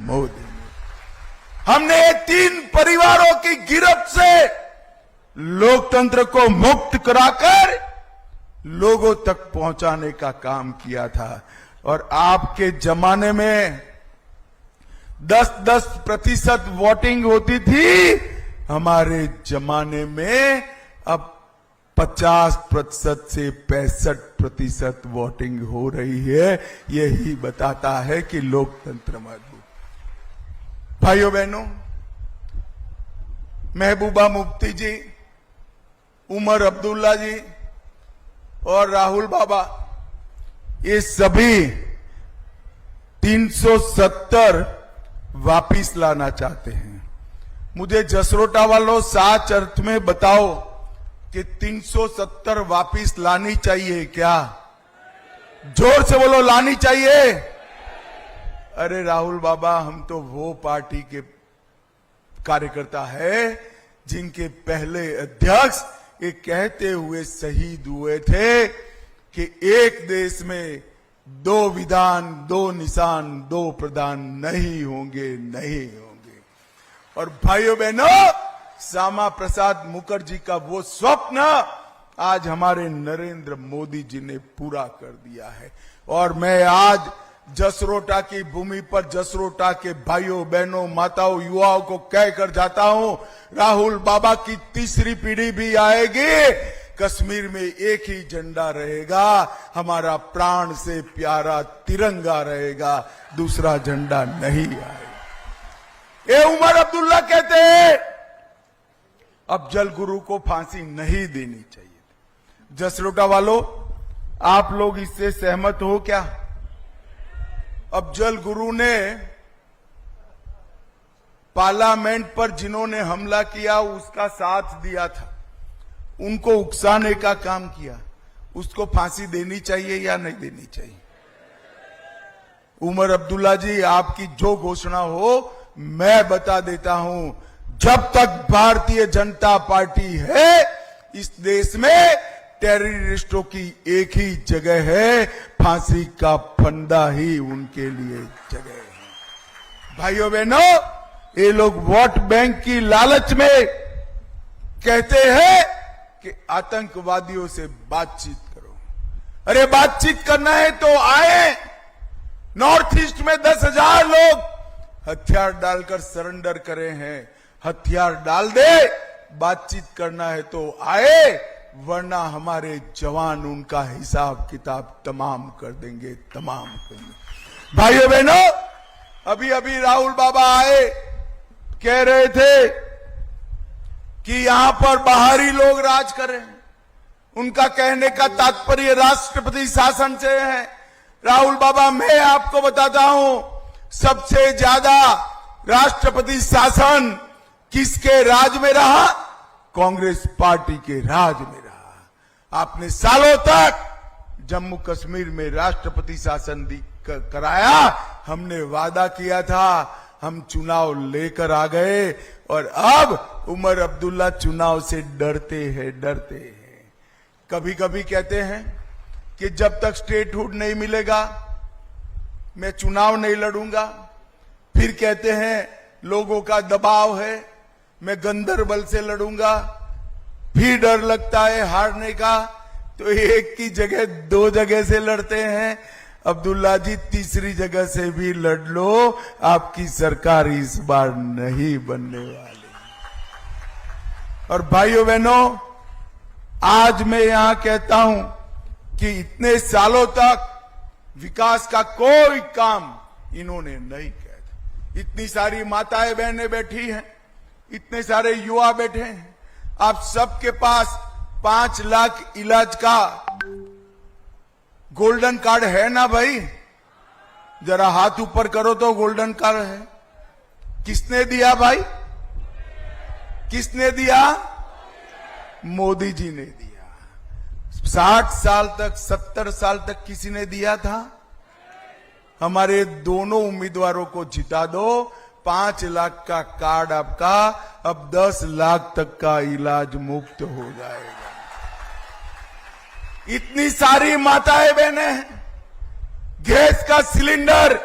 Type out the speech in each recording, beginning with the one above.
मोदी। हमने 3 परिवारों की गिरफ्त से लोकतंत्र को मुक्त कराकर लोगों तक पहुंचाने का काम किया था। और आपके जमाने में 10-10% वोटिंग होती थी, हमारे जमाने में अब 50% से 65% वोटिंग हो रही है। यही बताता है कि लोकतंत्र मजबूत। भाइयों बहनों, महबूबा मुफ्ती जी, उमर अब्दुल्ला जी और राहुल बाबा, ये सभी 370 वापिस लाना चाहते हैं। मुझे जसरोटा वालों साच अर्थ में बताओ कि 370 वापिस लानी चाहिए क्या? जोर से बोलो, लानी चाहिए। अरे राहुल बाबा, हम तो वो पार्टी के कार्यकर्ता है जिनके पहले अध्यक्ष ये कहते हुए शहीद हुए थे कि एक देश में 2 विधान, 2 निशान, 2 प्रधान नहीं होंगे, नहीं होंगे। और भाइयों बहनों, श्यामा प्रसाद मुखर्जी का वो स्वप्न आज हमारे नरेंद्र मोदी जी ने पूरा कर दिया है। और मैं आज जसरोटा की भूमि पर जसरोटा के भाइयों बहनों, माताओं, युवाओं को कहकर जाता हूं, राहुल बाबा की तीसरी पीढ़ी भी आएगी, कश्मीर में एक ही झंडा रहेगा, हमारा प्राण से प्यारा तिरंगा रहेगा, दूसरा झंडा नहीं आएगा। ये उमर अब्दुल्ला कहते हैं अफजल गुरु को फांसी नहीं देनी चाहिए। जसरोटा वालों, आप लोग इससे सहमत हो क्या? अफजल गुरु ने पार्लियामेंट पर जिन्होंने हमला किया उसका साथ दिया था, उनको उकसाने का काम किया, उसको फांसी देनी चाहिए या नहीं देनी चाहिए? उमर अब्दुल्ला जी, आपकी जो घोषणा हो मैं बता देता हूं, जब तक भारतीय जनता पार्टी है इस देश में टेररिस्टों की एक ही जगह है, फांसी का फंदा ही उनके लिए जगह है। भाइयों बहनों, ये लोग वोट बैंक की लालच में कहते हैं कि आतंकवादियों से बातचीत करो। अरे बातचीत करना है तो आए। नॉर्थ ईस्ट में 10,000 लोग हथियार डालकर सरेंडर करे हैं, हथियार डाल दे। बातचीत करना है तो आए, वरना हमारे जवान उनका हिसाब किताब तमाम कर देंगे, तमाम कर देंगे। भाइयों बहनों, अभी अभी राहुल बाबा आए, कह रहे थे कि यहां पर बाहरी लोग राज करें। उनका कहने का तात्पर्य राष्ट्रपति शासन से है। राहुल बाबा, मैं आपको बताता हूं, सबसे ज्यादा राष्ट्रपति शासन किसके राज में रहा? कांग्रेस पार्टी के राज में रहा। आपने सालों तक जम्मू कश्मीर में राष्ट्रपति शासन कराया। हमने वादा किया था, हम चुनाव लेकर आ गए, और अब उमर अब्दुल्ला चुनाव से डरते हैं। कभी कभी कहते हैं कि जब तक स्टेटहुड नहीं मिलेगा मैं चुनाव नहीं लड़ूंगा। फिर कहते हैं लोगों का दबाव है, मैं गंदरबल से लड़ूंगा। फिर डर लगता है हारने का, तो एक की जगह 2 जगह से लड़ते हैं। अब्दुल्ला जी, तीसरी जगह से भी लड़ लो, आपकी सरकार इस बार नहीं बनने वाली। और भाइयों बहनों, आज मैं यहां कहता हूं कि इतने सालों तक विकास का कोई काम इन्होंने नहीं किया। इतनी सारी माताएं बहनें बैठी हैं, इतने सारे युवा बैठे हैं, आप सबके पास 5 लाख इलाज का गोल्डन कार्ड है ना भाई? जरा हाथ ऊपर करो तो गोल्डन कार्ड है। किसने दिया भाई? किसने दिया? मोदी जी ने दिया। 60 साल तक, 70 साल तक किसी ने दिया था? हमारे दोनों उम्मीदवारों को जिता दो, 5 लाख का कार्ड आपका अब 10 लाख तक का इलाज मुफ्त हो जाएगा। इतनी सारी माताएं बहनें हैं, गैस का सिलेंडर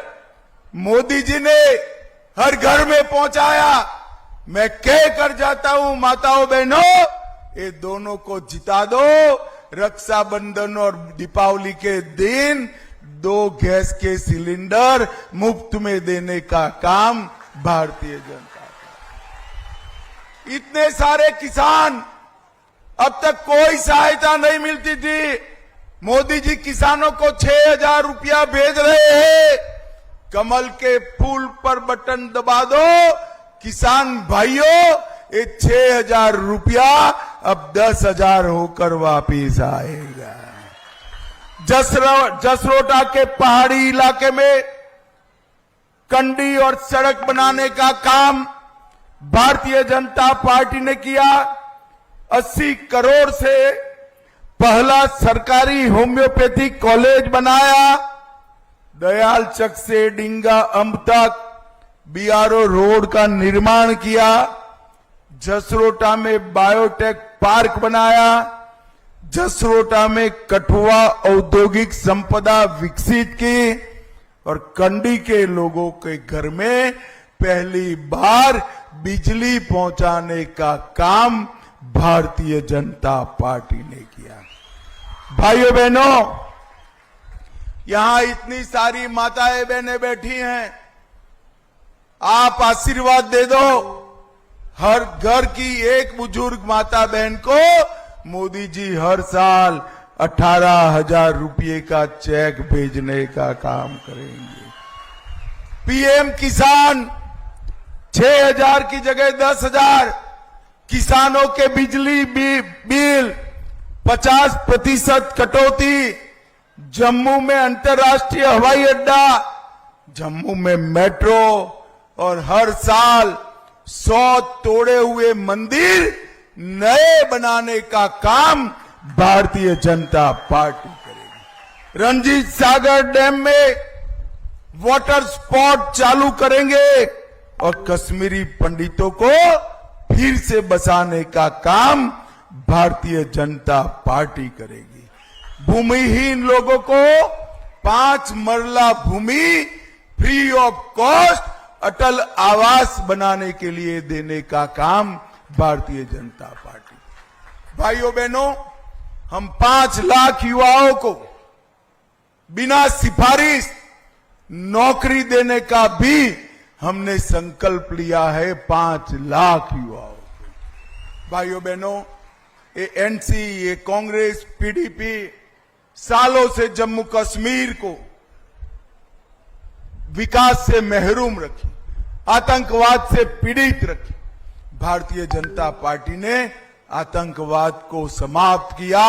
मोदी जी ने हर घर में पहुंचाया। मैं कह कर जाता हूं माताओं बहनों, ये दोनों को जिता दो। रक्षाबंधन और दीपावली के दिन 2 गैस के सिलेंडर मुफ्त में देने का काम भारतीय जनता का। इतने सारे किसान, अब तक कोई सहायता नहीं मिलती थी। मोदी जी किसानों को 6,000 रुपया भेज रहे हैं। कमल के फूल पर बटन दबा दो किसान भाइयों, ये 6,000 रुपया अब 10,000 होकर वापिस आएगा। जसरोटा के पहाड़ी इलाके में कंडी और सड़क बनाने का काम भारतीय जनता पार्टी ने किया। 80 करोड़ से पहला सरकारी होम्योपैथिक कॉलेज बनाया। दयाल चक से डिंगा अंब तक बीआरओ रोड का निर्माण किया। जसरोटा में बायोटेक पार्क बनाया। जसरोटा में कठुआ औद्योगिक संपदा विकसित की और कंडी के लोगों के घर में पहली बार बिजली पहुंचाने का काम भारतीय जनता पार्टी ने किया। भाइयों बहनों, यहां इतनी सारी माताएं बहनें बैठी हैं, आप आशीर्वाद दे दो। हर घर की एक बुजुर्ग माता बहन को मोदी जी हर साल 18,000 रुपये का चेक भेजने का काम करेंगे। पीएम किसान 6,000 की जगह 10,000, किसानों के बिजली बिल 50% कटौती, जम्मू में अंतर्राष्ट्रीय हवाई अड्डा, जम्मू में मेट्रो और हर साल 100 तोड़े हुए मंदिर नए बनाने का काम भारतीय जनता पार्टी करेगी। रंजीत सागर डैम में वाटर स्पॉट चालू करेंगे और कश्मीरी पंडितों को फिर से बसाने का काम भारतीय जनता पार्टी करेगी। भूमिहीन लोगों को 5 मरला भूमि फ्री ऑफ कॉस्ट अटल आवास बनाने के लिए देने का काम भारतीय जनता पार्टी। भाइयों बहनों, हम 5 लाख युवाओं को बिना सिफारिश नौकरी देने का भी हमने संकल्प लिया है। 5 लाख युवाओं को। भाइयों बहनों, ये एनसी, ये कांग्रेस, पीडीपी सालों से जम्मू कश्मीर को विकास से महरूम रखी, आतंकवाद से पीड़ित रखी। भारतीय जनता पार्टी ने आतंकवाद को समाप्त किया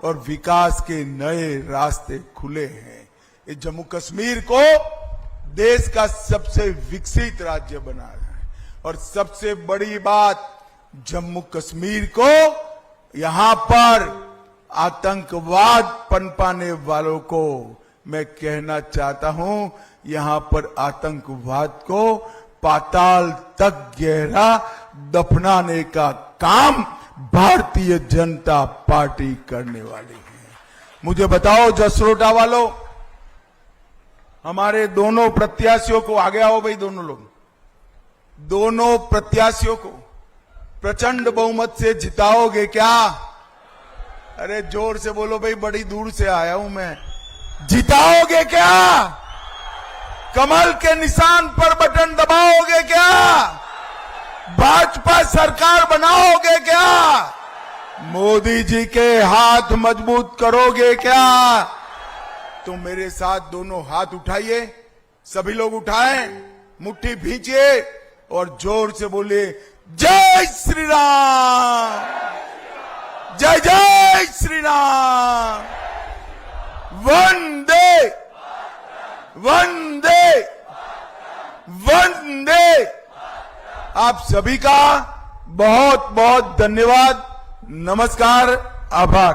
और विकास के नए रास्ते खुले हैं। ये जम्मू कश्मीर को देश का सबसे विकसित राज्य बना है। और सबसे बड़ी बात, जम्मू कश्मीर को यहां पर आतंकवाद पनपाने वालों को मैं कहना चाहता हूं, यहां पर आतंकवाद को पाताल तक गहरा दफनाने का काम भारतीय जनता पार्टी करने वाली है। मुझे बताओ जसरोटा वालों, हमारे दोनों प्रत्याशियों को, आगे आओ भाई दोनों लोग, दोनों प्रत्याशियों को प्रचंड बहुमत से जिताओगे क्या? अरे जोर से बोलो भाई, बड़ी दूर से आया हूं मैं। जिताओगे क्या? कमल के निशान पर बटन दबाओगे क्या? भाजपा सरकार बनाओगे क्या? मोदी जी के हाथ मजबूत करोगे क्या? तो मेरे साथ दोनों हाथ उठाइए, सभी लोग उठाएं, मुट्ठी भींचिए और जोर से बोलिए, जय श्री राम, जय जय श्री राम, वंदे वंदे वंदे। आप सभी का बहुत बहुत धन्यवाद, नमस्कार, आभार।